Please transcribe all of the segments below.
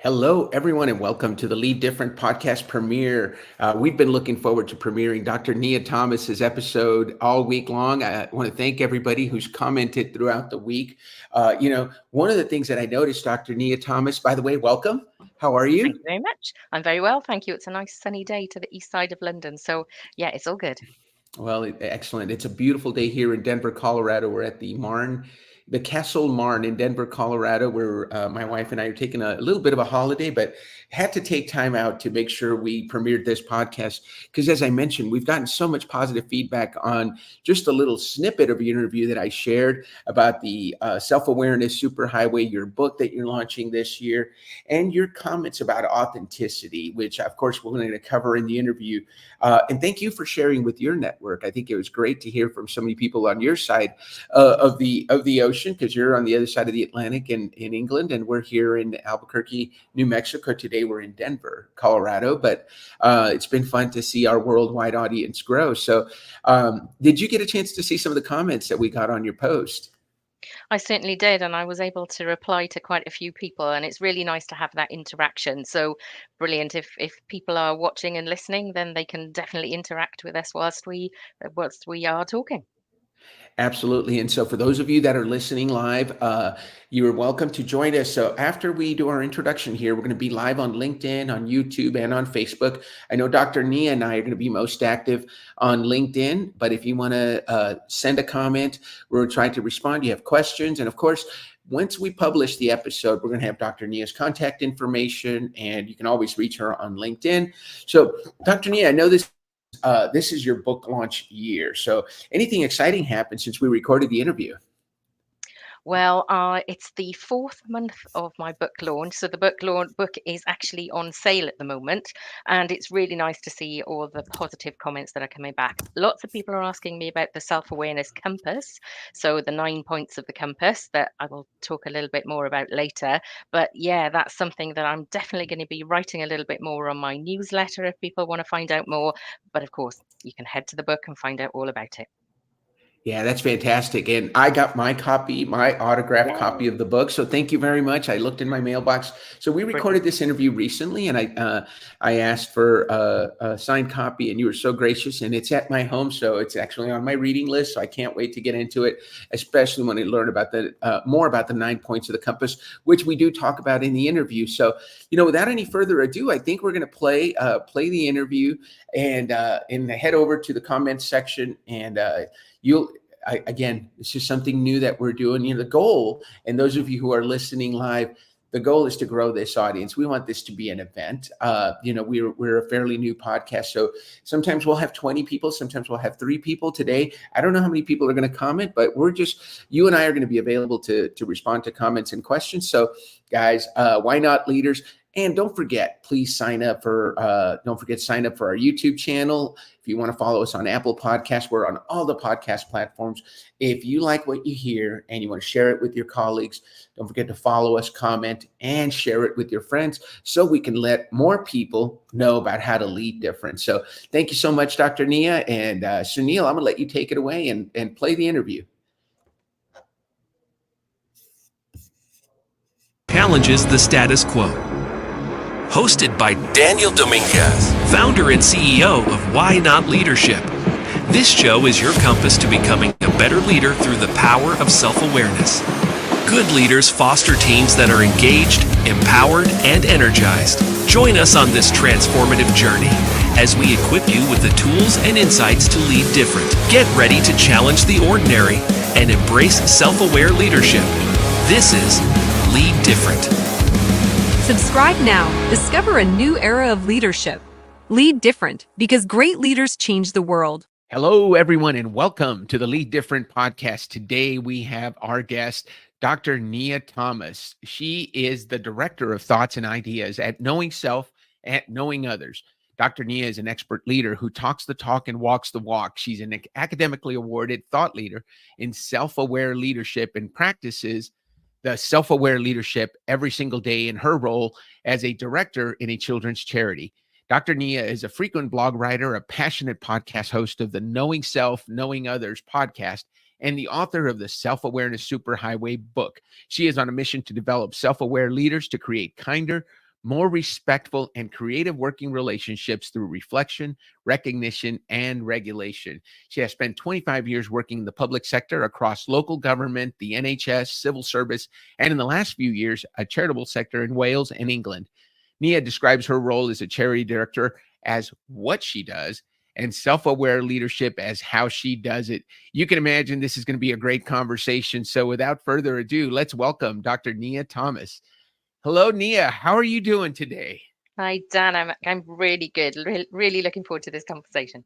Hello, everyone, and welcome to the Lead Different podcast premiere. We've been looking forward to premiering Dr. Nia Thomas's episode all week long. I want to thank everybody who's commented throughout the week. One of the things that I noticed, Dr. Nia Thomas, by the way, welcome. How are Thank you? you very much. I'm very well, thank you. It's a nice sunny day to the east side of London. So, yeah, it's all good. Well, excellent. It's a beautiful day here in Denver, Colorado. We're at the Castle Marn in Denver, Colorado, where my wife and I are taking a little bit of a holiday, but had to take time out to make sure we premiered this podcast. Because as I mentioned, we've gotten so much positive feedback on just a little snippet of your interview that I shared about the Self-Awareness Superhighway, your book that you're launching this year, and your comments about authenticity, which of course we're going to cover in the interview. And thank you for sharing with your network. I think it was great to hear from so many people on your side of the ocean, because you're on the other side of the Atlantic in England, and we're here in Albuquerque, New Mexico. Today we're in Denver, Colorado, but it's been fun to see our worldwide audience grow. So did you get a chance to see some of the comments that we got on your post? I certainly did, and I was able to reply to quite a few people, and it's really nice to have that interaction. So brilliant. If people are watching and listening, then they can definitely interact with us whilst we are talking. Absolutely. And so, for those of you that are listening live, you are welcome to join us. So, after we do our introduction here, we're going to be live on LinkedIn, on YouTube, and on Facebook. I know Dr. Nia and I are going to be most active on LinkedIn, but if you want to send a comment, we're trying to respond. You have questions. And of course, once we publish the episode, we're going to have Dr. Nia's contact information, and you can always reach her on LinkedIn. So, Dr. Nia, I know this is your book launch year. So anything exciting happened since we recorded the interview? Well, it's the fourth month of my book launch. So the book is actually on sale at the moment, and it's really nice to see all the positive comments that are coming back. Lots of people are asking me about the self-awareness compass, so the 9 points of the compass that I will talk a little bit more about later. But yeah, that's something that I'm definitely going to be writing a little bit more on my newsletter if people want to find out more. But of course, you can head to the book and find out all about it. Yeah, that's fantastic. And I got my copy, my autographed copy Yay! of the book. So thank you very much. I looked in my mailbox. So we Brilliant. recorded this interview recently, and I asked for a signed copy, and you were so gracious. And it's at my home, so it's actually on my reading list. So I can't wait to get into it, especially when I learn about the more about the 9 points of the compass, which we do talk about in the interview. So without any further ado, I think we're going to play the interview and head over to the comments section and. Again, this is something new that we're doing. The goal, and those of you who are listening live, the goal is to grow this audience. We want this to be an event. We're a fairly new podcast, so sometimes we'll have 20 people, sometimes we'll have 3 people. Today, I don't know how many people are going to comment, but you and I are going to be available to respond to comments and questions. So, guys, why not leaders? And don't forget, please don't forget to sign up for our YouTube channel. If you want to follow us on Apple Podcasts, we're on all the podcast platforms. If you like what you hear and you want to share it with your colleagues, don't forget to follow us, comment, and share it with your friends so we can let more people know about how to lead different. So thank you so much, Dr. Nia. And Sunil, I'm going to let you take it away and play the interview. Challenges the status quo. Hosted by Daniel Dominguez, founder and CEO of Why Not Leadership. This show is your compass to becoming a better leader through the power of self-awareness. Good leaders foster teams that are engaged, empowered, and energized. Join us on this transformative journey as we equip you with the tools and insights to lead different. Get ready to challenge the ordinary and embrace self-aware leadership. This is Lead Different. Subscribe now. Discover a new era of leadership. Lead different, because great leaders change the world. Hello, everyone, and welcome to the Lead Different podcast. Today, we have our guest, Dr. Nia Thomas. She is the Director of Thoughts and Ideas at Knowing Self and Knowing Others. Dr. Nia is an expert leader who talks the talk and walks the walk. She's an academically awarded thought leader in self-aware leadership and practices the self-aware leadership every single day in her role as a director in a children's charity. Dr. Nia is a frequent blog writer, a passionate podcast host of the Knowing Self, Knowing Others podcast, and the author of the Self-Awareness Superhighway book. She is on a mission to develop self-aware leaders to create kinder, more respectful and creative working relationships through reflection, recognition, and regulation. She has spent 25 years working in the public sector across local government, the NHS, civil service, and in the last few years, a charitable sector in Wales and England. Nia describes her role as a charity director as what she does and self-aware leadership as how she does it. You can imagine this is going to be a great conversation. So without further ado, let's welcome Dr. Nia Thomas. Hello, Nia. How are you doing today? Hi, Dan. I'm really good. Really looking forward to this conversation.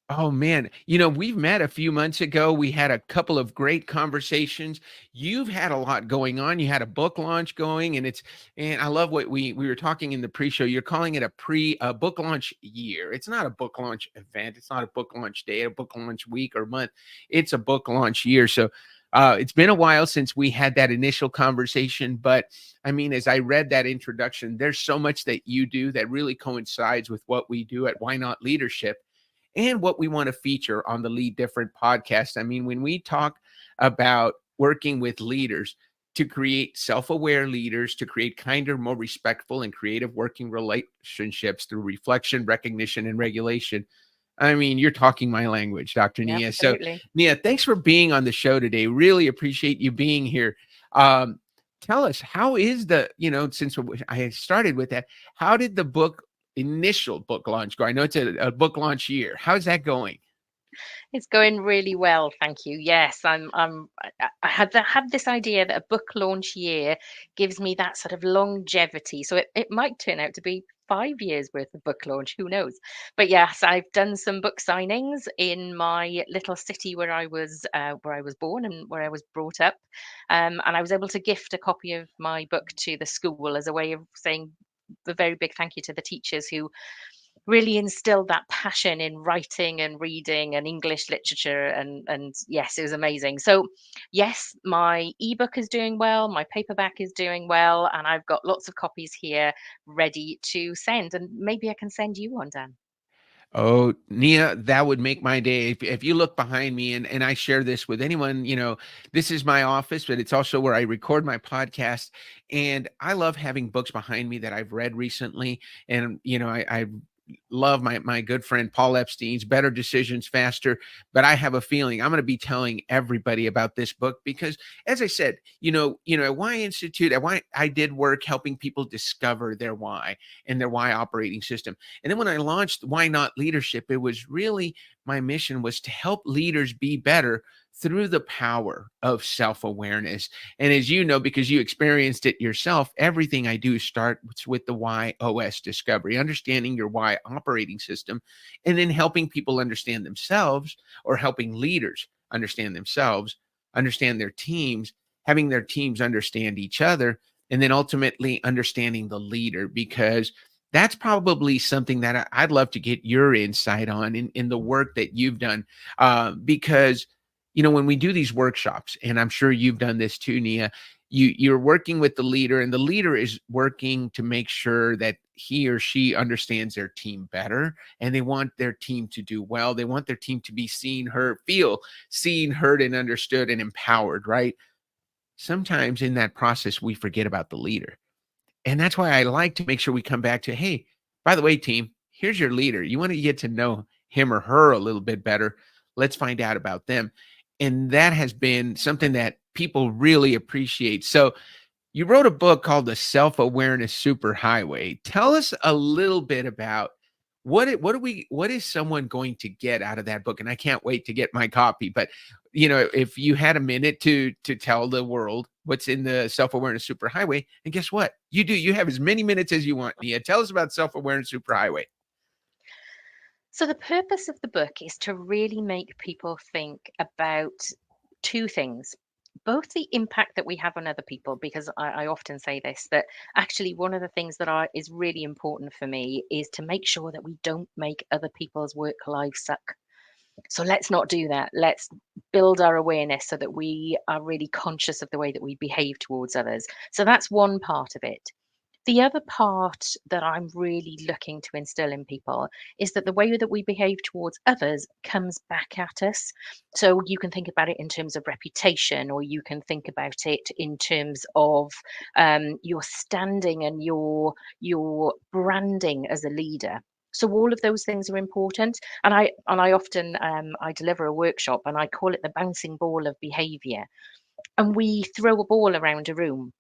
Oh man, we've met a few months ago. We had a couple of great conversations. You've had a lot going on. You had a book launch going, and I love what we were talking in the pre-show. You're calling it a book launch year. It's not a book launch event. It's not a book launch day, a book launch week or month. It's a book launch year. So it's been a while since we had that initial conversation, but I mean, as I read that introduction, there's so much that you do that really coincides with what we do at Why Not Leadership and what we want to feature on the Lead Different podcast. I mean, when we talk about working with leaders to create self-aware leaders, to create kinder, more respectful and creative working relationships through reflection, recognition, and regulation, I mean, you're talking my language, Dr. Nia. Absolutely. So, Nia, thanks for being on the show today. Really appreciate you being here. Tell us, how is since I started with that, how did the initial book launch go? I know it's a book launch year. How's that going? It's going really well, thank you. Yes, I had this idea that a book launch year gives me that sort of longevity. So it might turn out to be 5 years worth of book launch, who knows? But yes, I've done some book signings in my little city where I was born and where I was brought up, and I was able to gift a copy of my book to the school as a way of saying a very big thank you to the teachers who really instilled that passion in writing and reading and English literature, and yes, it was amazing. So yes, my ebook is doing well, my paperback is doing well, and I've got lots of copies here ready to send, and maybe I can send you one, Dan. Oh, Nia, that would make my day. If you look behind me, and I share this with anyone, this is my office, but it's also where I record my podcast. And I love having books behind me that I've read recently. And, I love my good friend Paul Epstein's Better Decisions Faster. But I have a feeling I'm going to be telling everybody about this book because, as I said, at Why Institute, at Why I did work helping people discover their why and their why operating system. And then when I launched Why Not Leadership, it was really my mission was to help leaders be better through the power of self-awareness. And as you know, because you experienced it yourself, everything I do starts with the why OS discovery, understanding your why operating system, and then helping people understand themselves, or helping leaders understand themselves, understand their teams, having their teams understand each other, and then ultimately understanding the leader, because that's probably something that I'd love to get your insight on in the work that you've done, because when we do these workshops, and I'm sure you've done this too, Nia, you're working with the leader, and the leader is working to make sure that he or she understands their team better, and they want their team to do well. They want their team to be seen, heard, and understood and empowered, right? Sometimes in that process, we forget about the leader. And that's why I like to make sure we come back to, hey, by the way, team, here's your leader. You want to get to know him or her a little bit better. Let's find out about them. And that has been something that people really appreciate. So you wrote a book called The Self-Awareness Superhighway. Tell us a little bit about what is someone going to get out of that book? And I can't wait to get my copy. But if you had a minute to tell the world what's in the Self-Awareness Superhighway, and guess what? You have as many minutes as you want, Nia. Tell us about Self-Awareness Superhighway. So the purpose of the book is to really make people think about two things. Both the impact that we have on other people, because I often say this, that actually one of the things that is really important for me is to make sure that we don't make other people's work lives suck. So let's not do that. Let's build our awareness so that we are really conscious of the way that we behave towards others. So that's one part of it. The other part that I'm really looking to instill in people is that the way that we behave towards others comes back at us. So you can think about it in terms of reputation, or you can think about it in terms of your standing and your branding as a leader. So all of those things are important, and I often I deliver a workshop, and I call it the bouncing ball of behaviour. And we throw a ball around a room,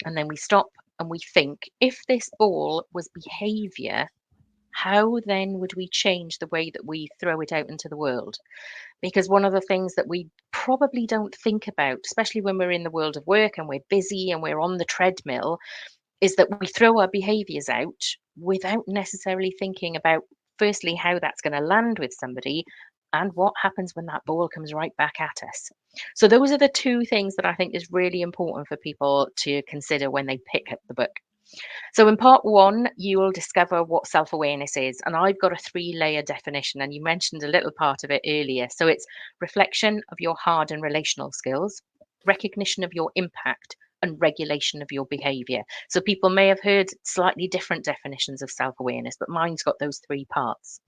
and then we stop and we think, if this ball was behavior, how then would we change the way that we throw it out into the world? Because one of the things that we probably don't think about, especially when we're in the world of work and we're busy and we're on the treadmill, is that we throw our behaviors out without necessarily thinking about, firstly, how that's going to land with somebody, and what happens when that ball comes right back at us. So those are the two things that I think is really important for people to consider when they pick up the book. So in part one, you will discover what self-awareness is. And I've got a 3-layer definition, and you mentioned a little part of it earlier. So it's reflection of your hard and relational skills, recognition of your impact, and regulation of your behavior. So people may have heard slightly different definitions of self-awareness, but mine's got those 3 parts.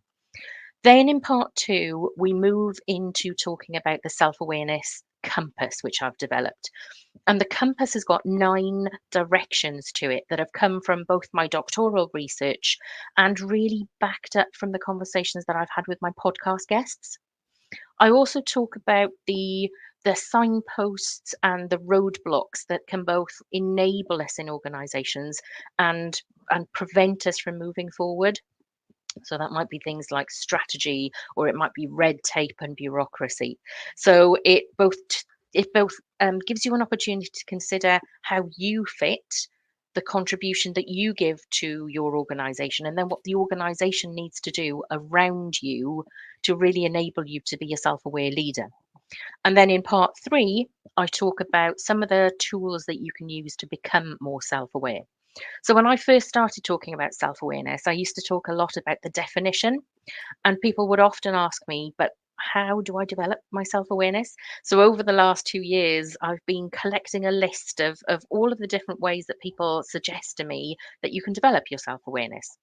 Then in part 2, we move into talking about the self-awareness compass, which I've developed. And the compass has got 9 directions to it that have come from both my doctoral research and really backed up from the conversations that I've had with my podcast guests. I also talk about the signposts and the roadblocks that can both enable us in organizations and prevent us from moving forward. So that might be things like strategy, or it might be red tape and bureaucracy. So it both gives you an opportunity to consider how you fit, the contribution that you give to your organization, and then what the organization needs to do around you to really enable you to be a self-aware leader. And then in part 3, I talk about some of the tools that you can use to become more self-aware. So when I first started talking about self-awareness, I used to talk a lot about the definition, and people would often ask me, but how do I develop my self-awareness? So over the last 2 years, I've been collecting a list of all of the different ways that people suggest to me that you can develop your self-awareness.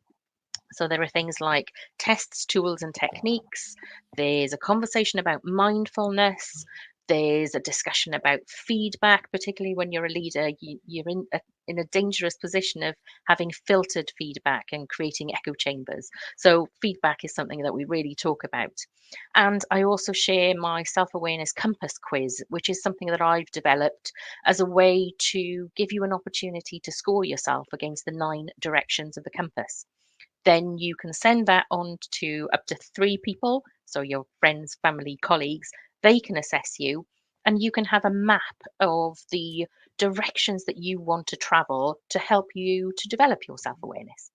So there are things like tests, tools, and techniques. There's a conversation about mindfulness. There's a discussion about feedback, particularly when you're a leader. You're in a dangerous position of having filtered feedback and creating echo chambers. So feedback is something that we really talk about. And I also share my self-awareness compass quiz, which is something that I've developed as a way to give you an opportunity to score yourself against the 9 directions of the compass. Then you can send that on to up to 3 people, so your friends, family, colleagues. They can assess you, and you can have a map of the directions that you want to travel to help you to develop your self-awareness.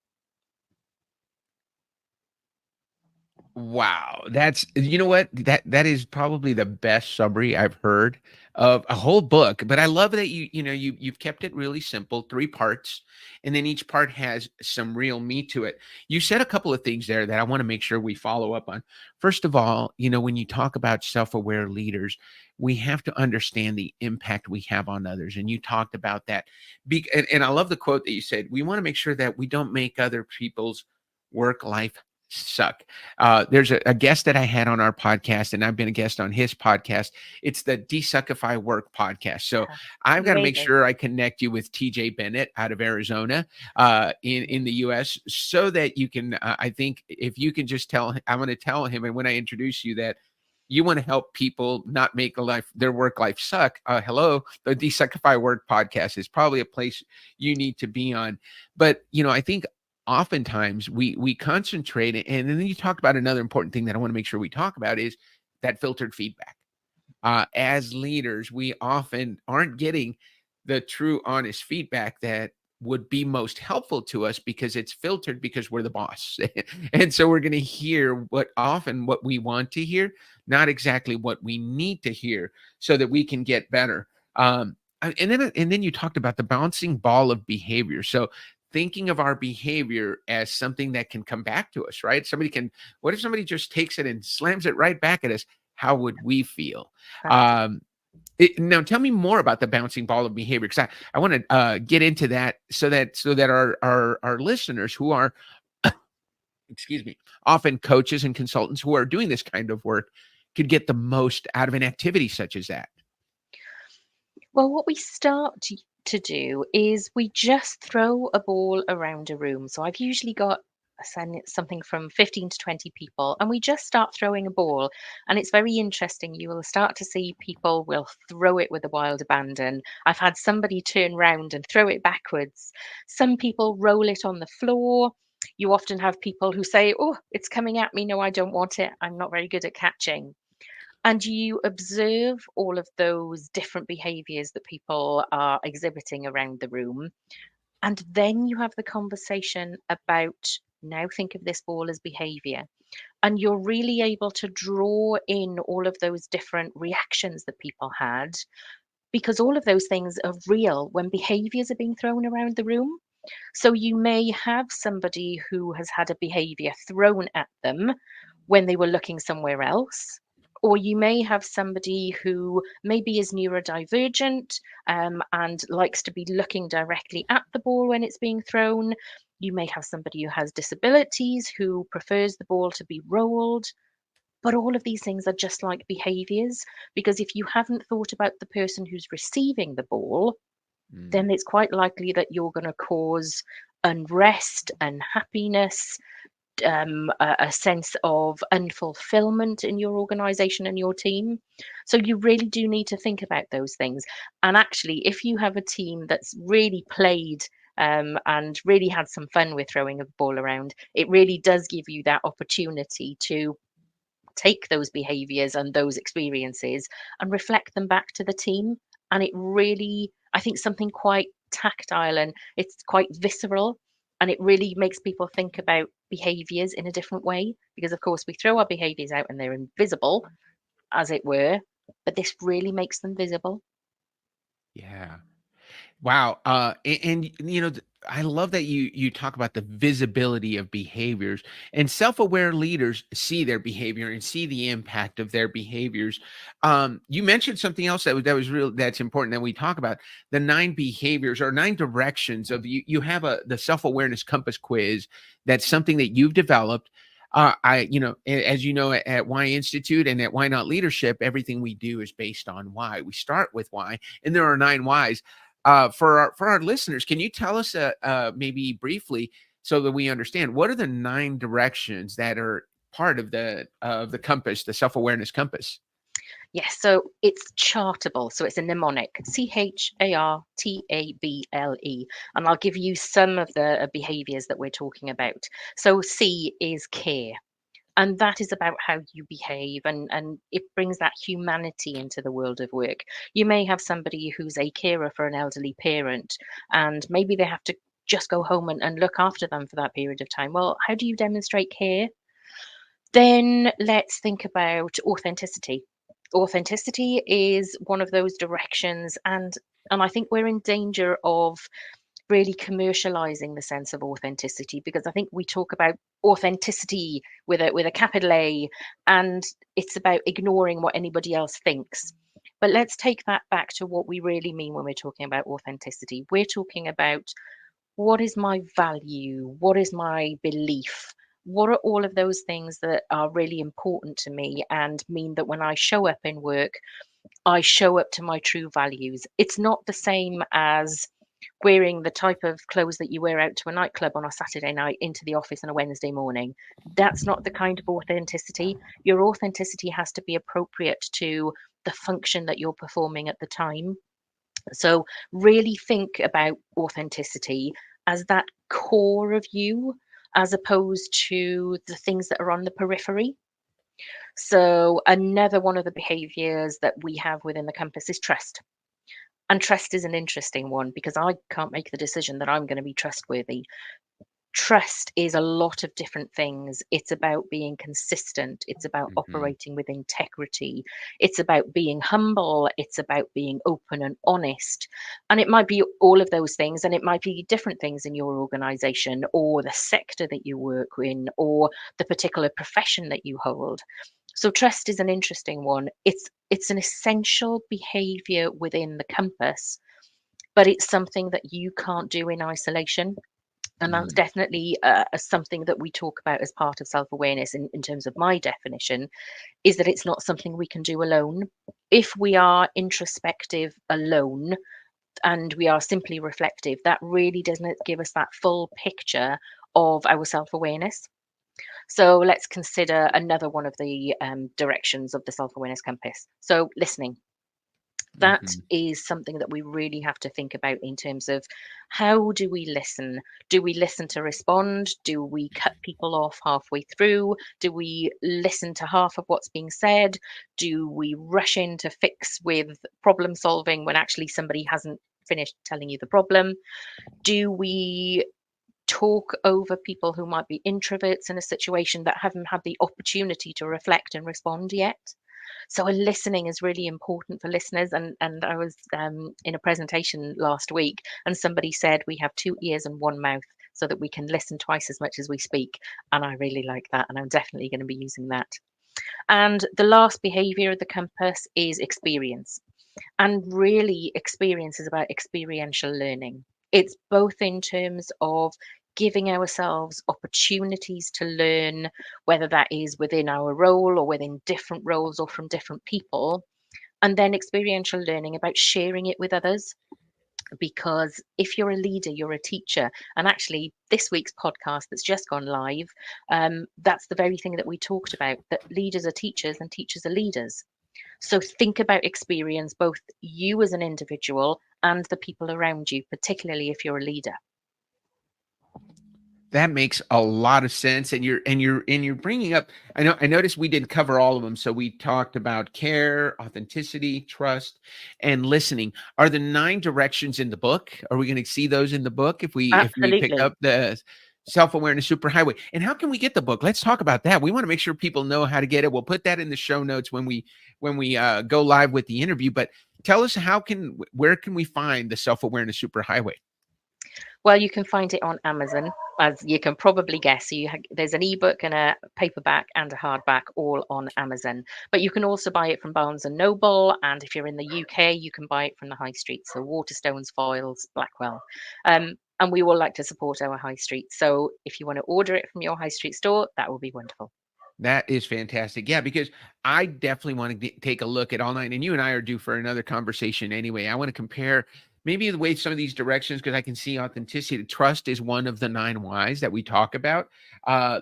Wow, that's you know what? That is probably the best summary I've heard of a whole book, but I love that you've kept it really simple, 3 parts, and then each part has some real meat to it. You said a couple of things there that I want to make sure we follow up on. First of all, when you talk about self-aware leaders, we have to understand the impact we have on others, and you talked about that. And I love the quote that you said, we want to make sure that we don't make other people's work life suck. There's a guest that I had on our podcast, and I've been a guest on his podcast. It's the Desuckify Work podcast. So I've got to make sure I connect you with TJ Bennett out of Arizona in the US, so that you can, I think if you can just I'm going to tell him, and when I introduce you, that you want to help people not make their work life suck. Hello, the Desuckify Work podcast is probably a place you need to be on. But, I think oftentimes we concentrate, and then you talked about another important thing that I want to make sure we talk about is that filtered feedback. As leaders, we often aren't getting the true, honest feedback that would be most helpful to us, because it's filtered, because we're the boss. And so we're going to hear what we want to hear, not exactly what we need to hear, so that we can get better. And then you talked about the bouncing ball of behavior. So thinking of our behavior as something that can come back to us, right? What if somebody just takes it and slams it right back at us? How would we feel? Right. Now, tell me more about the bouncing ball of behavior, because I want to get into that so that our listeners who are, excuse me, often coaches and consultants who are doing this kind of work could get the most out of an activity such as that. Well, what we start to do is we just throw a ball around a room. So I've usually got something from 15 to 20 people, and we just start throwing a ball. And it's very interesting. You will start to see people will throw it with a wild abandon. I've had somebody turn round and throw it backwards. Some people roll it on the floor. You often have people who say, "Oh, it's coming at me. No, I don't want it. I'm not very good at catching." And you observe all of those different behaviors that people are exhibiting around the room. And then you have the conversation about, now think of this ball as behavior. And you're really able to draw in all of those different reactions that people had, because all of those things are real when behaviors are being thrown around the room. So you may have somebody who has had a behavior thrown at them when they were looking somewhere else. Or you may have somebody who maybe is neurodivergent and likes to be looking directly at the ball when it's being thrown. You may have somebody who has disabilities who prefers the ball to be rolled. But all of these things are just like behaviors, because if you haven't thought about the person who's receiving the ball, then it's quite likely that you're going to cause unrest, unhappiness, a sense of unfulfillment in your organization and your team. So you really do need to think about those things. And actually, if you have a team that's really played and really had some fun with throwing a ball around, it really does give you that opportunity to take those behaviors and those experiences and reflect them back to the team. And it really, I think, something quite tactile, and it's quite visceral, and it really makes people think about behaviors in a different way, because of course we throw our behaviors out and they're invisible, as it were, but this really makes them visible. Yeah. Wow. And you know, I love that you talk about the visibility of behaviors, and self-aware leaders see their behavior and see the impact of their behaviors. You mentioned something else that was real, that's important that we talk about, the 9 behaviors or 9 directions of you. You have the self-awareness compass quiz. That's something that you've developed. As you know, at Why Institute and at Why Not Leadership, everything we do is based on why. We start with why, and there are 9 whys. For our listeners, can you tell us maybe briefly, so that we understand, what are the 9 directions that are part of the compass, the self-awareness compass? Yes, so it's chartable. So it's a mnemonic, CHARTABLE. And I'll give you some of the behaviors that we're talking about. So C is care. And that is about how you behave, and it brings that humanity into the world of work. You may have somebody who's a carer for an elderly parent, and maybe they have to just go home and look after them for that period of time. Well, how do you demonstrate care? Then let's think about authenticity. Authenticity is one of those directions, and I think we're in danger of really commercializing the sense of authenticity, because I think we talk about authenticity with a capital A, and it's about ignoring what anybody else thinks. But let's take that back to what we really mean when we're talking about authenticity. We're talking about, what is my value? What is my belief? What are all of those things that are really important to me and mean that when I show up in work, I show up to my true values? It's not the same as wearing the type of clothes that you wear out to a nightclub on a Saturday night into the office on a Wednesday morning. That's not the kind of authenticity. Your authenticity has to be appropriate to the function that you're performing at the time. So really think about authenticity as that core of you, as opposed to the things that are on the periphery. So another one of the behaviors that we have within the compass is trust. And trust is an interesting one, because I can't make the decision that I'm going to be trustworthy. Trust is a lot of different things. It's about being consistent. It's about Mhm. operating with integrity. It's about being humble. It's about being open and honest. And it might be all of those things, and it might be different things in your organization, or the sector that you work in, or the particular profession that you hold. So trust is an interesting one. It's an essential behavior within the compass, but it's something that you can't do in isolation. And that's Mm, definitely something that we talk about as part of self-awareness in terms of my definition, is that it's not something we can do alone. If we are introspective alone and we are simply reflective, that really doesn't give us that full picture of our self-awareness. So let's consider another one of the directions of the self-awareness compass. So listening. That mhm. is something that we really have to think about in terms of how do we listen? Do we listen to respond? Do we cut people off halfway through? Do we listen to half of what's being said? Do we rush in to fix with problem solving when actually somebody hasn't finished telling you the problem? Do we talk over people who might be introverts in a situation that haven't had the opportunity to reflect and respond yet? So a listening is really important for listeners. And I was in a presentation last week, and somebody said we have two ears and one mouth so that we can listen twice as much as we speak. And I really like that, and I'm definitely going to be using that. And the last behavior of the compass is experience. And really, experience is about experiential learning. It's both in terms of giving ourselves opportunities to learn, whether that is within our role or within different roles or from different people. And then experiential learning about sharing it with others. Because if you're a leader, you're a teacher. And actually, this week's podcast that's just gone live, that's the very thing that we talked about, that leaders are teachers and teachers are leaders. So think about experience, both you as an individual and the people around you, particularly if you're a leader. That makes a lot of sense, and you're bringing up. I noticed we didn't cover all of them, so we talked about care, authenticity, trust, and listening. Are the 9 directions in the book? Are we going to see those in the book if we pick Absolutely. up the self-awareness superhighway? And how can we get the book? Let's talk about that. We want to make sure people know how to get it. We'll put that in the show notes when we go live with the interview. But tell us where can we find the self-awareness superhighway? Well, you can find it on Amazon, as you can probably guess. So there's an ebook and a paperback and a hardback all on Amazon. But you can also buy it from Barnes and Noble, and if you're in the UK, you can buy it from the high street. So Waterstones, Foyles, Blackwell. And we all like to support our high street. So if you want to order it from your high street store, that will be wonderful. That is fantastic. Yeah, because I definitely want to take a look at all 9, and you and I are due for another conversation anyway. I want to compare maybe the way some of these directions, because I can see authenticity. Trust is one of the 9 whys that we talk about.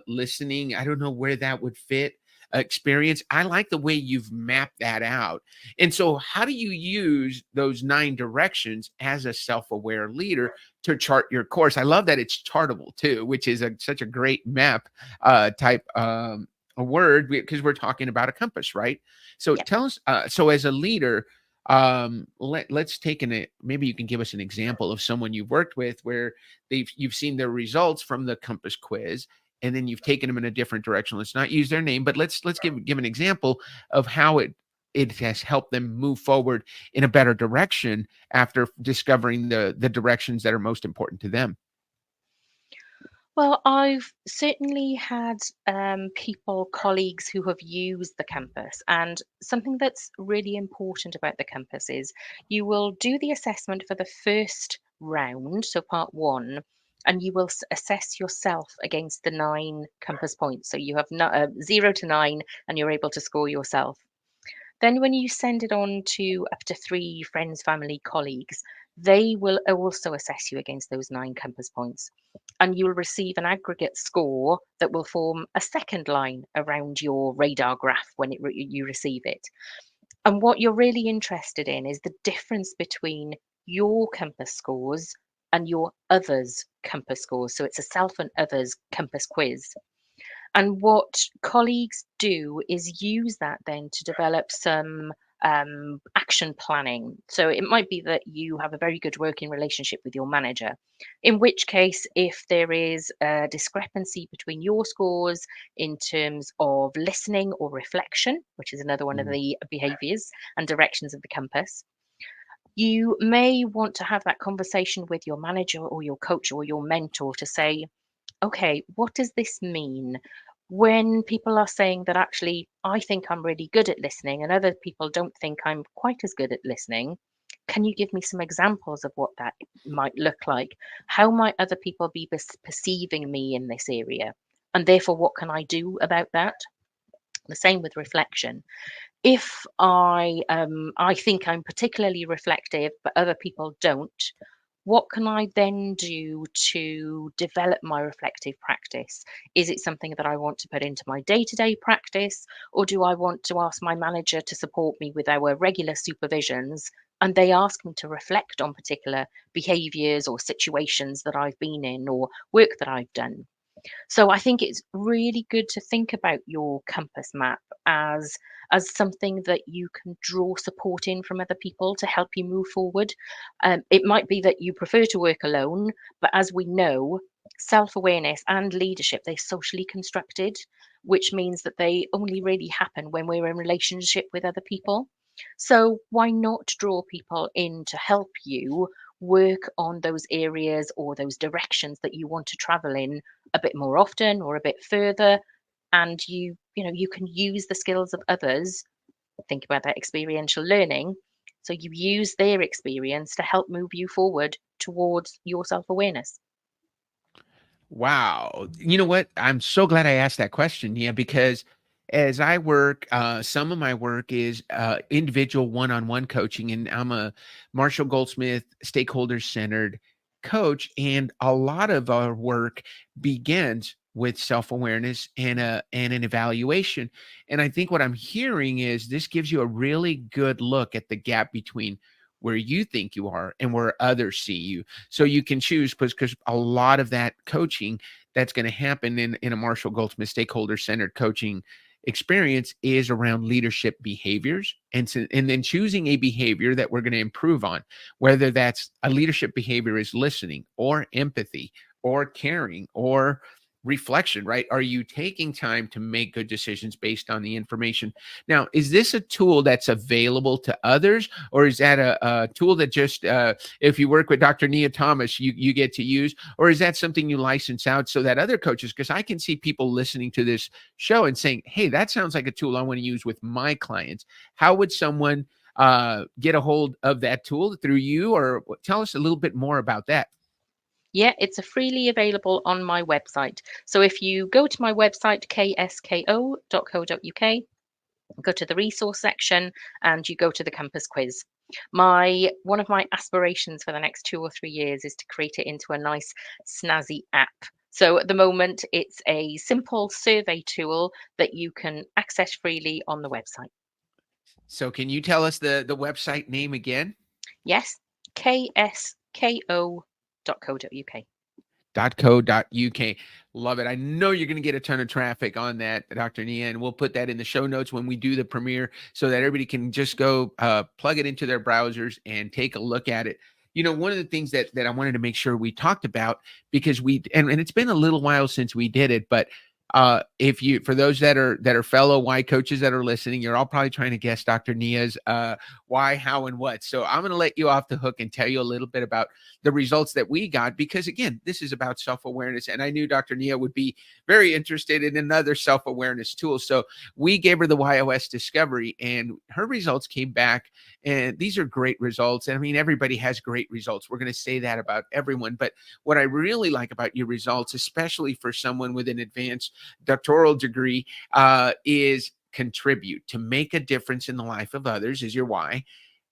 Listening, I don't know where that would fit. Experience, I like the way you've mapped that out. And so, how do you use those 9 directions as a self-aware leader to chart your course? I love that it's chartable too, which is such a great map type a word, because we're talking about a compass, right? So Yeah. tell us, so as a leader, let's take maybe you can give us an example of someone you've worked with where you've seen their results from the compass quiz, and then you've taken them in a different direction. Let's not use their name, but let's give an example of how it has helped them move forward in a better direction after discovering the directions that are most important to them. Well, I've certainly had people, colleagues who have used the compass. And something that's really important about the compass is you will do the assessment for the first round, so part one, and you will assess yourself against the 9 compass points. So you have 0 to 9, and you're able to score yourself. Then, when you send it on to up to 3 friends, family, colleagues, they will also assess you against those 9 compass points. And you will receive an aggregate score that will form a second line around your radar graph when you receive it. And what you're really interested in is the difference between your compass scores and your others' compass scores. So it's a self and others compass quiz. And what colleagues do is use that then to develop some action planning. So it might be that you have a very good working relationship with your manager, in which case, if there is a discrepancy between your scores in terms of listening or reflection, which is another one of Mm. the behaviors and directions of the compass, you may want to have that conversation with your manager or your coach or your mentor to say, okay, what does this mean? when people are saying that actually, I think I'm really good at listening and other people don't think I'm quite as good at listening, can you give me some examples of what that might look like? How might other people be perceiving me in this area? And therefore, what can I do about that? The same with reflection. If I think I'm particularly reflective, but other people don't, what can I then do to develop my reflective practice? Is it something that I want to put into my day-to-day practice, or do I want to ask my manager to support me with our regular supervisions and they ask me to reflect on particular behaviors or situations that I've been in or work that I've done? So I think it's really good to think about your compass map as something that you can draw support in from other people to help you move forward. It might be that you prefer to work alone, but as we know, self-awareness and leadership, they're socially constructed, which means that they only really happen when we're in relationship with other people. So why not draw people in to help you work on those areas or those directions that you want to travel in a bit more often or a bit further, and you can use the skills of others. Think about that experiential learning, so you use their experience to help move you forward towards your self-awareness. Wow. You know what? I'm so glad I asked that question, yeah, because as I work, some of my work is individual one-on-one coaching, and I'm a Marshall Goldsmith stakeholder-centered coach, and a lot of our work begins with self-awareness and an evaluation. And I think what I'm hearing is this gives you a really good look at the gap between where you think you are and where others see you, so you can choose, because a lot of that coaching that's going to happen in a Marshall Goldsmith stakeholder centered coaching experience is around leadership behaviors, and then choosing a behavior that we're going to improve on, whether that's a leadership behavior is listening or empathy or caring or reflection, right? Are you taking time to make good decisions based on the information? Now, is this a tool that's available to others, or is that a tool that just if you work with Dr. Nia Thomas, you get to use, or is that something you license out so that other coaches, because I can see people listening to this show and saying, hey, that sounds like a tool I want to use with my clients. How would someone get a hold of that tool? Through you, or tell us a little bit more about that? Yeah, it's a freely available on my website. So if you go to my website, ksko.co.uk, go to the resource section and you go to the Compass quiz. One of my aspirations for the next 2 or 3 years is to create it into a nice snazzy app. So at the moment, it's a simple survey tool that you can access freely on the website. So can you tell us the website name again? Yes, ksko.co.uk. .co.uk. Love it. I know you're going to get a ton of traffic on that, Dr. Nia, and we'll put that in the show notes when we do the premiere so that everybody can just go plug it into their browsers and take a look at it. You know, one of the things that I wanted to make sure we talked about, because and it's been a little while since we did it, but if you, for those that are fellow why coaches that are listening, you're all probably trying to guess Dr. Nia's why, how, and what. So I'm going to let you off the hook and tell you a little bit about the results that we got, because again, this is about self-awareness, and I knew Dr. Nia would be very interested in another self-awareness tool. So we gave her the YOS Discovery, and her results came back, and these are great results. And I mean, everybody has great results. We're going to say that about everyone, but what I really like about your results, especially for someone with an advanced doctoral degree, is contribute, to make a difference in the life of others is your why.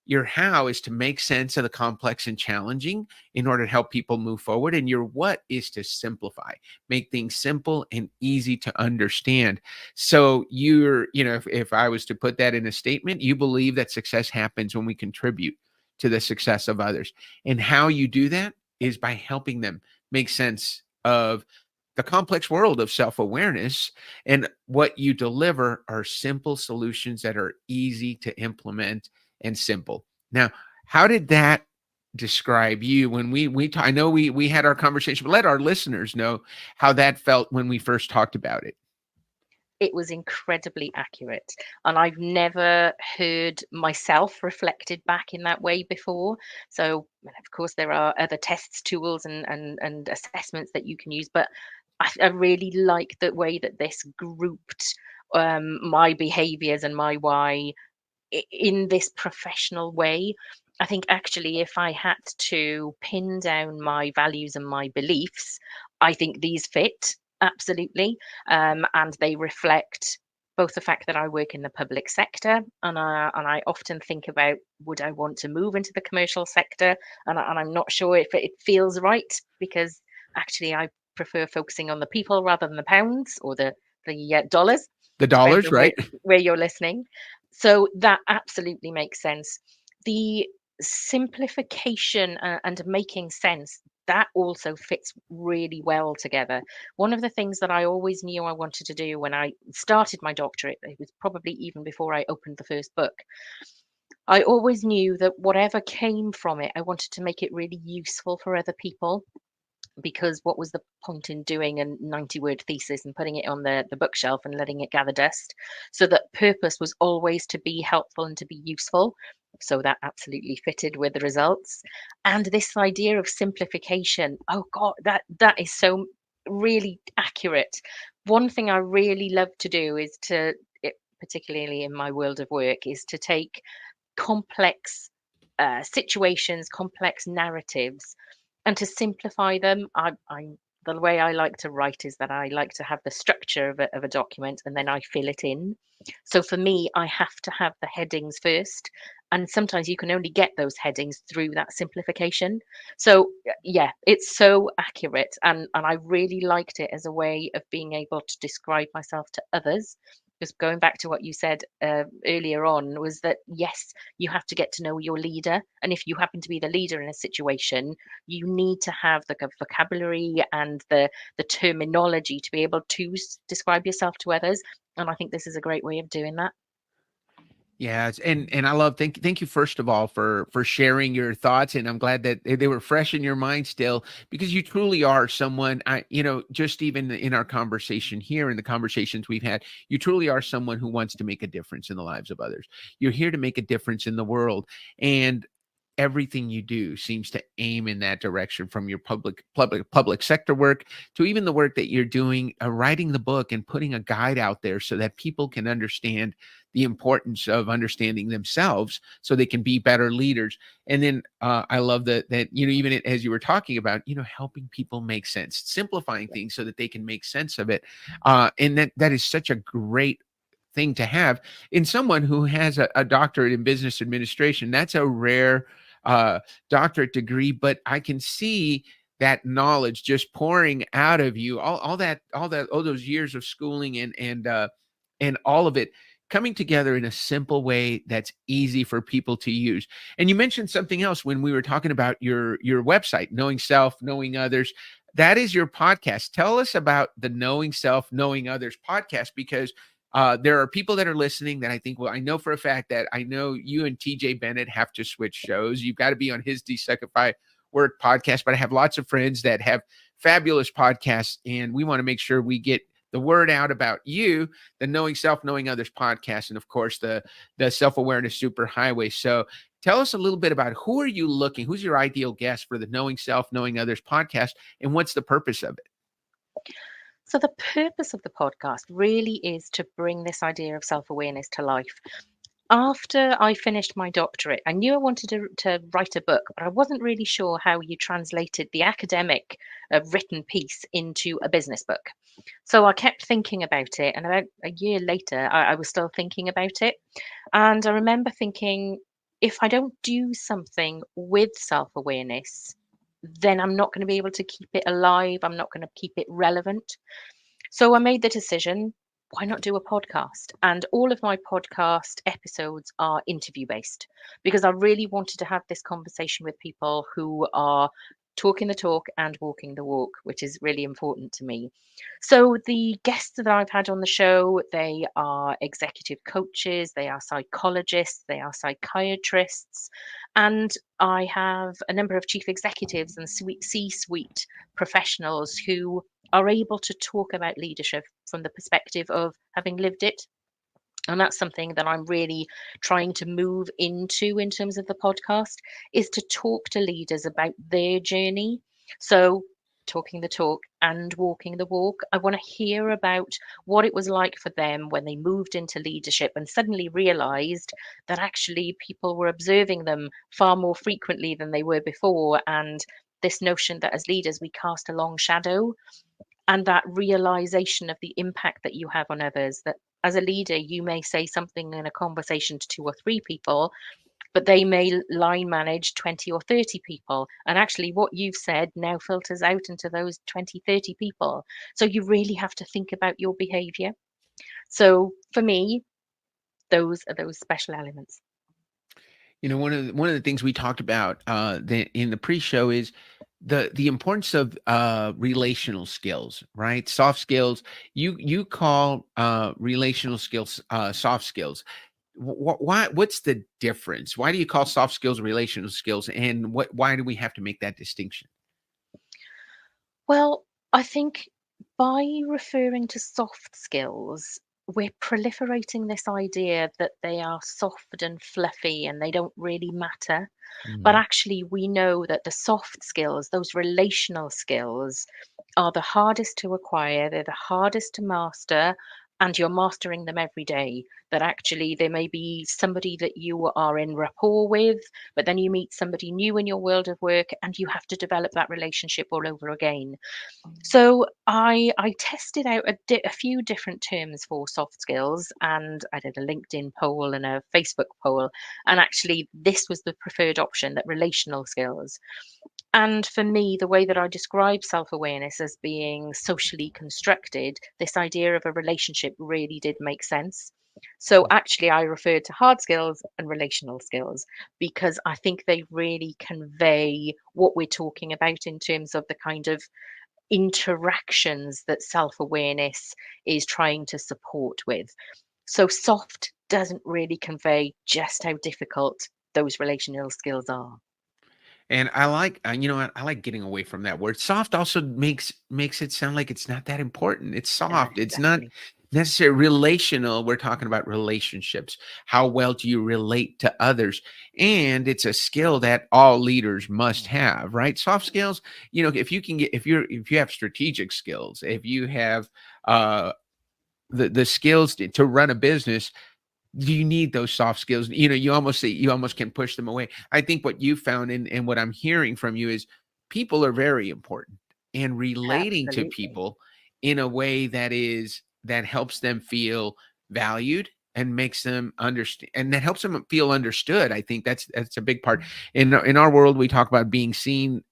Your how is to make sense of the complex and challenging in order to help people move forward. And your what is to simplify, make things simple and easy to understand. So if I was to put that in a statement, you believe that success happens when we contribute to the success of others. And how you do that is by helping them make sense of the complex world of self-awareness, and what you deliver are simple solutions that are easy to implement and simple. Now, how did that describe you when I know we had our conversation, but let our listeners know how that felt when we first talked about it. It was incredibly accurate, and I've never heard myself reflected back in that way before. So, well, of course, there are other tests, tools, and assessments that you can use, but I really like the way that this grouped my behaviors and my why in this professional way. I think actually, if I had to pin down my values and my beliefs, I think these fit absolutely. And they reflect both the fact that I work in the public sector, and I often think about, would I want to move into the commercial sector? And I'm not sure if it feels right, because actually I prefer focusing on the people rather than the pounds or the dollars. The Depends dollars, on right? where you're listening. So that absolutely makes sense. The simplification and making sense, that also fits really well together. One of the things that I always knew I wanted to do when I started my doctorate, it was probably even before I opened the first book, I always knew that whatever came from it, I wanted to make it really useful for other people, because what was the point in doing a 90-word thesis and putting it on the bookshelf and letting it gather dust? So that purpose was always to be helpful and to be useful. So that absolutely fitted with the results. And this idea of simplification, oh God, that is so really accurate. One thing I really love to do is particularly in my world of work, is to take complex situations, complex narratives, and to simplify them. I'm the way I like to write is that I like to have the structure of a document, and then I fill it in. So for me, I have to have the headings first, and sometimes you can only get those headings through that simplification. So yeah, it's so accurate, and I really liked it as a way of being able to describe myself to others. Because going back to what you said earlier on, was that yes, you have to get to know your leader, and if you happen to be the leader in a situation, you need to have the vocabulary and the terminology to be able to describe yourself to others. And I think this is a great way of doing that. Yeah, and I love thank you first of all for sharing your thoughts, and I'm glad that they were fresh in your mind still, because you truly are someone, just even in our conversation here and the conversations we've had, you truly are someone who wants to make a difference in the lives of others. You're here to make a difference in the world, and everything you do seems to aim in that direction, from your public sector work to even the work that you're doing, writing the book and putting a guide out there so that people can understand the importance of understanding themselves so they can be better leaders. And then I love that even as you were talking about, helping people make sense, simplifying things so that they can make sense of it. And that is such a great thing to have in someone who has a doctorate in business administration. That's a rare doctorate degree, but I can see that knowledge just pouring out of you, all those years of schooling and all of it coming together in a simple way that's easy for people to use. And you mentioned something else when we were talking about your website, Knowing Self, Knowing Others. That is your podcast. Tell us about the Knowing Self, Knowing Others podcast, because there are people that are listening that I think, well, I know for a fact that I know you and TJ Bennett have to switch shows. You've got to be on his Desuckify Work podcast, but I have lots of friends that have fabulous podcasts, and we want to make sure we get the word out about you, the Knowing Self, Knowing Others podcast, and of course the Self-Awareness Superhighway. So tell us a little bit about who's your ideal guest for the Knowing Self, Knowing Others podcast, and what's the purpose of it? So the purpose of the podcast really is to bring this idea of self-awareness to life. After I finished my doctorate, I knew I wanted to write a book, but I wasn't really sure how you translated the academic written piece into a business book. So I kept thinking about it, and about a year later, I was still thinking about it. And I remember thinking, if I don't do something with self-awareness, then I'm not going to be able to keep it alive. I'm not going to keep it relevant. So I made the decision, why not do a podcast? And all of my podcast episodes are interview based, because I really wanted to have this conversation with people who are talking the talk and walking the walk, which is really important to me. So the guests that I've had on the show, they are executive coaches, they are psychologists, they are psychiatrists, and I have a number of chief executives and C-suite professionals who are able to talk about leadership from the perspective of having lived it. And that's something that I'm really trying to move into in terms of the podcast, is to talk to leaders about their journey. So talking the talk and walking the walk. I want to hear about what it was like for them when they moved into leadership and suddenly realized that actually people were observing them far more frequently than they were before. And this notion that as leaders we cast a long shadow, and that realization of the impact that you have on others, that as a leader you may say something in a conversation to 2 or 3 people, but they may line manage 20 or 30 people, and actually what you've said now filters out into those 20, 30 people. So you really have to think about your behavior. So for me, those are those special elements. One of the things we talked about in the pre-show is the importance of relational skills, right? Soft skills. You call relational skills soft skills. What's the difference? Why do you call soft skills relational skills, and why do we have to make that distinction? Well, I think by referring to soft skills, we're proliferating this idea that they are soft and fluffy and they don't really matter. But Mhm. actually, we know that the soft skills, those relational skills, are the hardest to acquire, they're the hardest to master, and you're mastering them every day. That actually, there may be somebody that you are in rapport with, but then you meet somebody new in your world of work and you have to develop that relationship all over again. So I tested out a few different terms for soft skills, and I did a LinkedIn poll and a Facebook poll, and actually this was the preferred option, that relational skills. And for me, the way that I describe self-awareness as being socially constructed, this idea of a relationship really did make sense. So actually, I referred to hard skills and relational skills because I think they really convey what we're talking about in terms of the kind of interactions that self-awareness is trying to support with. So soft doesn't really convey just how difficult those relational skills are. And I like, I like getting away from that word. Soft also makes it sound like it's not that important. It's soft. It's not Exactly. necessarily relational. We're talking about relationships. How well do you relate to others? And it's a skill that all leaders must have, right? Soft skills, if you can get, if you have strategic skills, if you have uh the skills to run a business, you need those soft skills. You almost can push them away. I think what you found and what I'm hearing from you is people are very important, and relating to Absolutely. people in a way that helps them feel valued and makes them understand, and that helps them feel understood. I think that's a big part. In our world, we talk about being seen,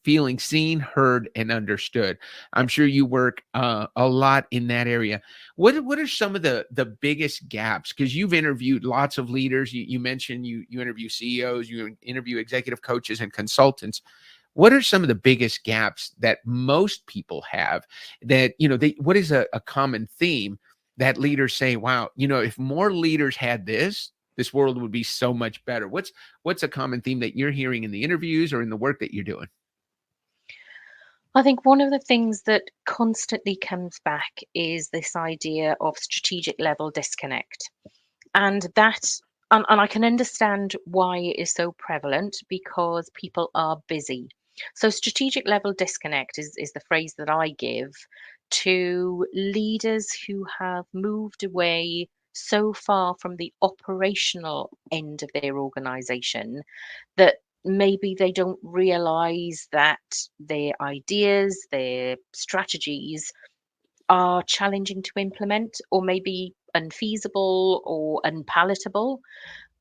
feeling seen, heard, and understood. I'm Yep. sure you work a lot in that area. What are some of the biggest gaps? Because you've interviewed lots of leaders. You mentioned you interview CEOs, you interview executive coaches and consultants. What are some of the biggest gaps that most people have that, what is a common theme that leaders say, wow, if more leaders had this world would be so much better. What's a common theme that you're hearing in the interviews or in the work that you're doing? I think one of the things that constantly comes back is this idea of strategic level disconnect. And and I can understand why it is so prevalent because people are busy. So strategic level disconnect is the phrase that I give to leaders who have moved away so far from the operational end of their organization that maybe they don't realize that their ideas, their strategies are challenging to implement, or maybe unfeasible or unpalatable.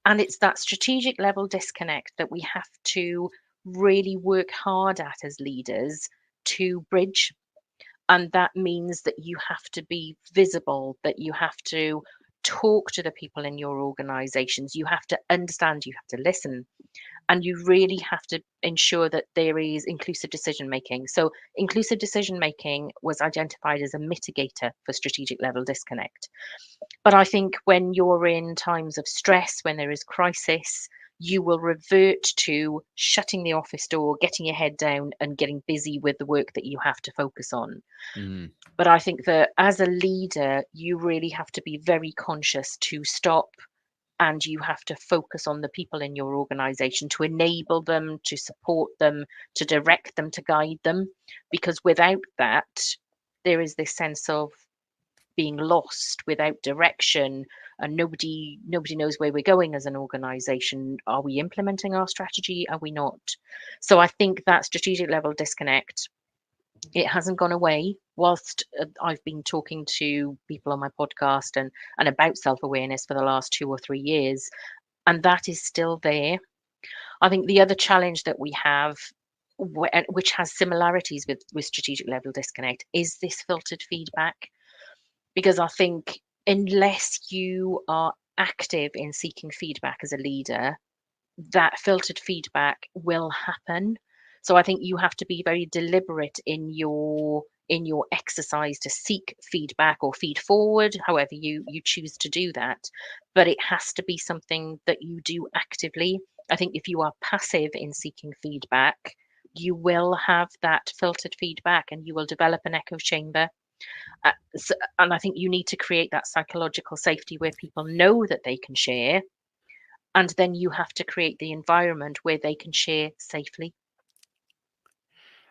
And it's that strategic level disconnect that we have to really work hard at as leaders to bridge. And that means that you have to be visible, that you have to talk to the people in your organizations, you have to understand, you have to listen, and you really have to ensure that there is inclusive decision making. So, inclusive decision making was identified as a mitigator for strategic level disconnect. But I think when you're in times of stress, when there is crisis, you will revert to shutting the office door, getting your head down, and getting busy with the work that you have to focus on. Mm. But I think that as a leader, you really have to be very conscious to stop, and you have to focus on the people in your organization to enable them, to support them, to direct them, to guide them, because without that, there is this sense of being lost, without direction, and nobody knows where we're going as an organization. Are we implementing our strategy? Are we not? So I think that strategic level disconnect, it hasn't gone away whilst I've been talking to people on my podcast and about self-awareness for the last 2 or 3 years, and that is still there. I think the other challenge that we have, which has similarities with strategic level disconnect, is this filtered feedback. Because I think unless you are active in seeking feedback as a leader, that filtered feedback will happen. So I think you have to be very deliberate in your exercise to seek feedback or feed forward, however you choose to do that. But it has to be something that you do actively. I think if you are passive in seeking feedback, you will have that filtered feedback and you will develop an echo chamber. And I think you need to create that psychological safety where people know that they can share, and then you have to create the environment where they can share safely.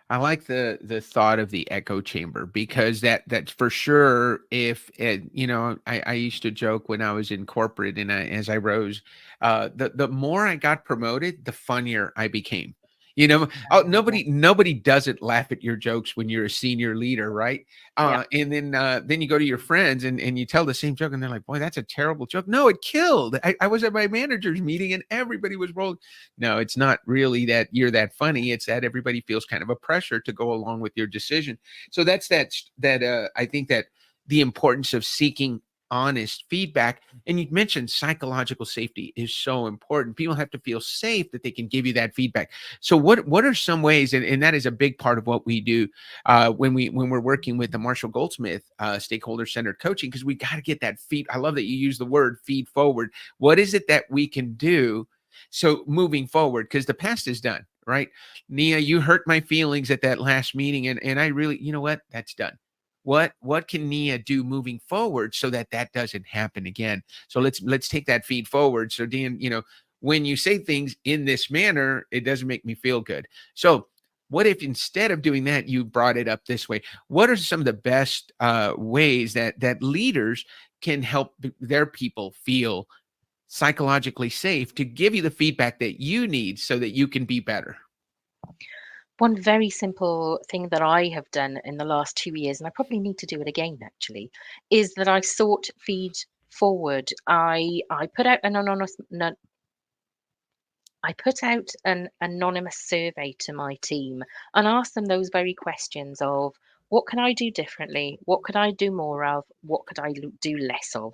I like the thought of the echo chamber, because that's for sure. If I used to joke when I was in corporate, and as I rose, the more I got promoted, the funnier I became. Nobody doesn't laugh at your jokes when you're a senior leader, right? Yeah. And then you go to your friends and you tell the same joke, and they're like, "Boy, that's a terrible joke." No, it killed. I was at my manager's meeting and everybody was rolling. No, it's not really that you're that funny. It's that everybody feels kind of a pressure to go along with your decision. So that's I think that the importance of seeking honest feedback. And you mentioned psychological safety is so important. People have to feel safe that they can give you that feedback. So what are some ways, and that is a big part of what we do when we're working with the Marshall Goldsmith stakeholder centered coaching, because we got to get that feed. I love that you use the word feed forward. What is it that we can do so moving forward? Because the past is done, right? Nia, you hurt my feelings at that last meeting, and I really, you know what? That's done. What can Nia do moving forward so that doesn't happen again? So let's take that feed forward. So Dan, when you say things in this manner, it doesn't make me feel good. So what if instead of doing that, you brought it up this way? What are some of the best ways that leaders can help their people feel psychologically safe to give you the feedback that you need so that you can be better? One very simple thing that I have done in the last 2 years, and I probably need to do it again actually, is that I sought feed forward. I put out an anonymous survey to my team and asked them those very questions of, what can I do differently? What could I do more of? What could I do less of?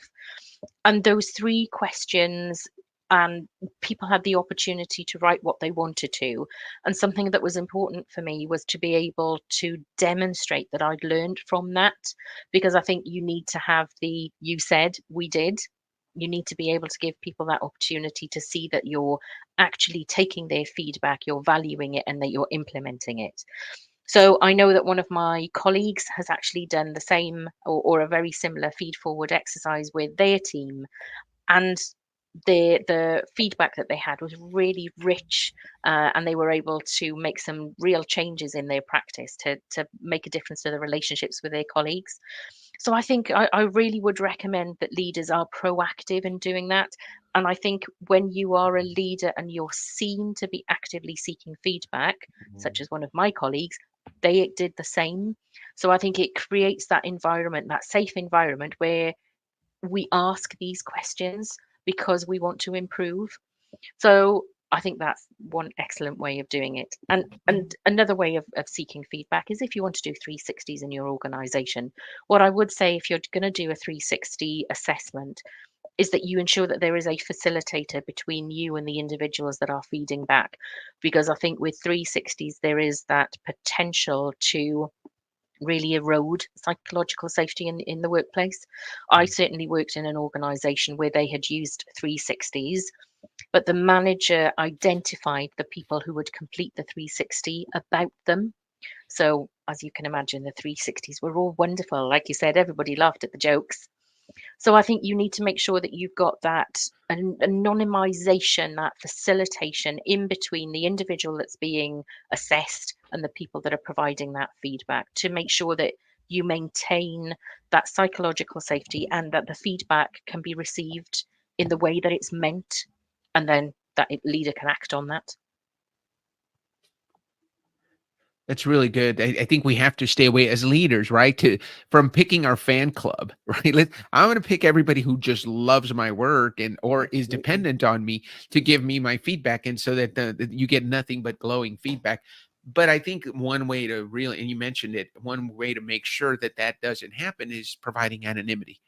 And those 3 questions, and people had the opportunity to write what they wanted to. And something that was important for me was to be able to demonstrate that I'd learned from that, because I think you need to have you said, we did. You need to be able to give people that opportunity to see that you're actually taking their feedback, you're valuing it, and that you're implementing it. So I know that one of my colleagues has actually done the same, or a very similar feed forward exercise with their team, and the feedback that they had was really rich, and they were able to make some real changes in their practice to make a difference to the relationships with their colleagues. So I think I really would recommend that leaders are proactive in doing that. And I think when you are a leader and you're seen to be actively seeking feedback, such as one of my colleagues, they did the same. So I think it creates that environment, that safe environment where we ask these questions because we want to improve. So I think that's one excellent way of doing it. And another way of seeking feedback is if you want to do 360s in your organization. What I would say, if you're going to do a 360 assessment, is that you ensure that there is a facilitator between you and the individuals that are feeding back. Because I think with 360s, there is that potential to really erode psychological safety in the workplace. I certainly worked in an organization where they had used 360s, but the manager identified the people who would complete the 360 about them. So as you can imagine, the 360s were all wonderful. Like you said, everybody laughed at the jokes. So I think you need to make sure that you've got that anonymization, that facilitation in between the individual that's being assessed and the people that are providing that feedback, to make sure that you maintain that psychological safety and that the feedback can be received in the way that it's meant, and then that leader can act on that. That's really good. I think we have to stay away as leaders, right? From picking our fan club, right? I'm going to pick everybody who just loves my work and or is Absolutely. dependent on me to give me my feedback, and so that you get nothing but glowing feedback. But I think one way to really, and you mentioned it, one way to make sure that that doesn't happen is providing anonymity.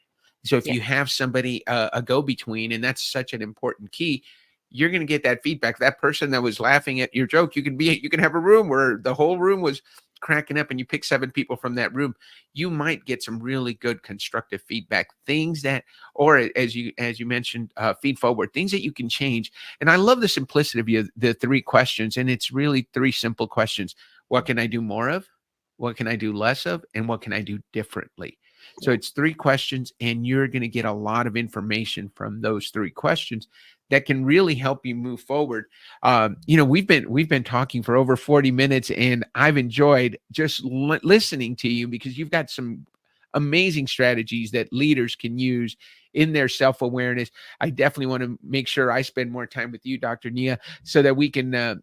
So if Yeah. you have somebody, a go-between, and that's such an important key, you're going to get that feedback. That person that was laughing at your joke, you can have a room where the whole room was cracking up and you pick 7 people from that room. You might get some really good constructive feedback, things that, or as you mentioned, feed forward, things that you can change. And I love the simplicity of the 3 questions. And it's really 3 simple questions. What can I do more of? What can I do less of? And what can I do differently? So Yeah. it's 3 questions, and you're going to get a lot of information from those 3 questions that can really help you move forward. We've been talking for over 40 minutes, and I've enjoyed just listening to you, because you've got some amazing strategies that leaders can use in their self-awareness. I definitely want to make sure I spend more time with you, Dr. Nia, so that we can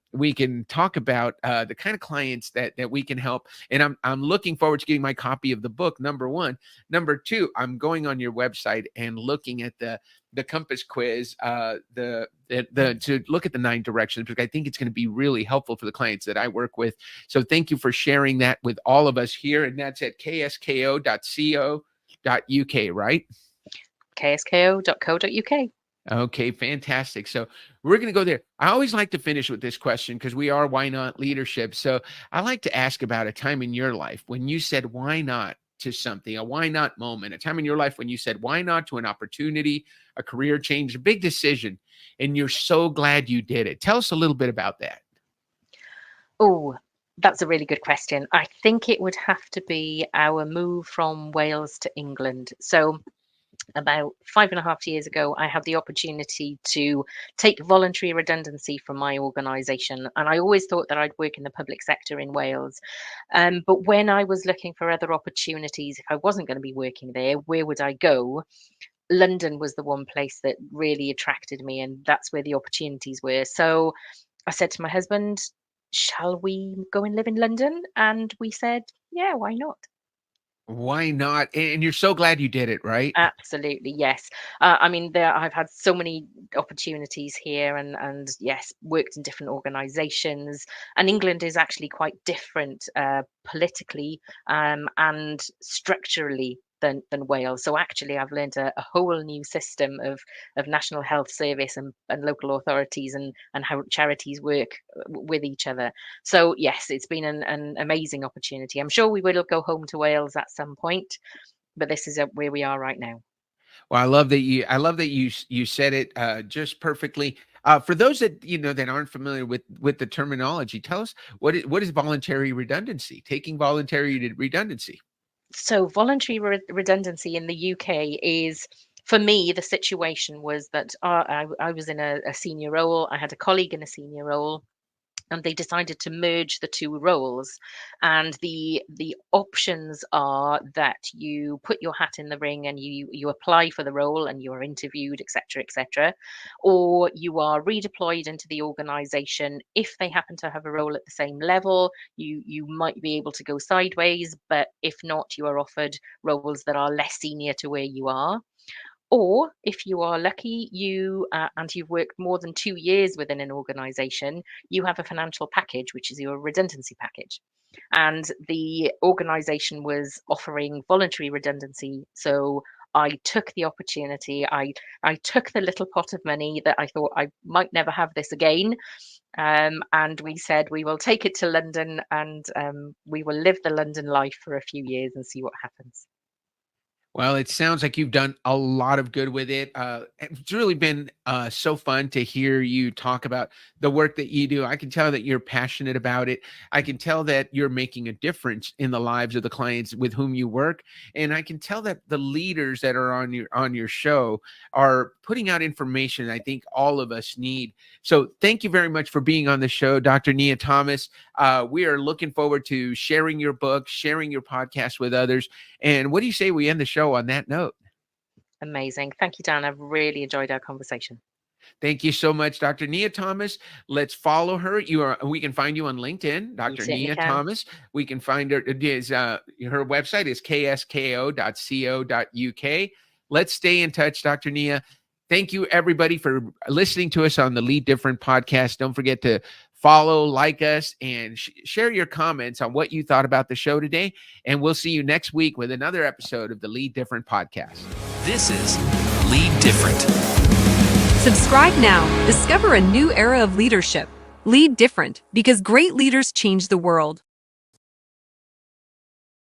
talk about the kind of clients that we can help. And I'm looking forward to getting my copy of the book, number 1. Number 2, I'm going on your website and looking at the compass quiz, to look at the 9 directions, because I think it's going to be really helpful for the clients that I work with. So thank you for sharing that with all of us here. And that's at ksko.co.uk, right? ksko.co.uk. Okay, fantastic. So we're going to go there. I always like to finish with this question, because we are Why Not Leadership. So I like to ask about a time in your life when you said why not to something, a why not moment, a time in your life when you said why not to an opportunity, a career change, a big decision, and you're so glad you did it. Tell us a little bit about that. Oh, that's a really good question. I think it would have to be our move from Wales to England. So about 5.5 years ago, I had the opportunity to take voluntary redundancy from my organisation. And I always thought that I'd work in the public sector in Wales. But when I was looking for other opportunities, if I wasn't going to be working there, where would I go? London was the one place that really attracted me, and that's where the opportunities were. So I said to my husband, shall we go and live in London? And we said, yeah, why not? Why not? And you're so glad you did it, right? Absolutely, yes. I mean, I've had so many opportunities here, and yes, worked in different organisations. And England is actually quite different politically and structurally than Wales. So actually, I've learned a whole new system of National Health Service and local authorities and how charities work with each other. So yes, it's been an amazing opportunity. I'm sure we will go home to Wales at some point, but this is where we are right now. Well, I love that you said it just perfectly. For those that that aren't familiar with the terminology, tell us what is voluntary redundancy? Taking voluntary redundancy. So, voluntary redundancy in the UK is, for me, the situation was that I was in a senior role. I had a colleague in a senior role, and they decided to merge the 2 roles. And the options are that you put your hat in the ring and you apply for the role and you are interviewed, etc., etc., or you are redeployed into the organization. If they happen to have a role at the same level, you might be able to go sideways, but if not, you are offered roles that are less senior to where you are. Or if you are lucky, and you've worked more than 2 years within an organization, you have a financial package, which is your redundancy package. And the organization was offering voluntary redundancy. So I took the opportunity. I took the little pot of money that I thought I might never have this again. And we said we will take it to London, and we will live the London life for a few years and see what happens. Well, it sounds like you've done a lot of good with it. It's really been so fun to hear you talk about the work that you do. I can tell that you're passionate about it. I can tell that you're making a difference in the lives of the clients with whom you work, and I can tell that the leaders that are on your show are putting out information I think all of us need. So, thank you very much for being on the show, Dr. Nia Thomas. We are looking forward to sharing your book, sharing your podcast with others. And what do you say we end the show on that note? Amazing. Thank you, Dan. I've really enjoyed our conversation. Thank you so much, Dr. Nia Thomas. Let's follow her. We can find you on LinkedIn, Dr. certainly Nia can. Thomas. We can find her. Her website is ksko.co.uk. Let's stay in touch, Dr. Nia. Thank you, everybody, for listening to us on the Lead Different podcast. Don't forget to follow, like us, and share your comments on what you thought about the show today. And we'll see you next week with another episode of the Lead Different podcast. This is Lead Different. Subscribe now. Discover a new era of leadership. Lead different because great leaders change the world.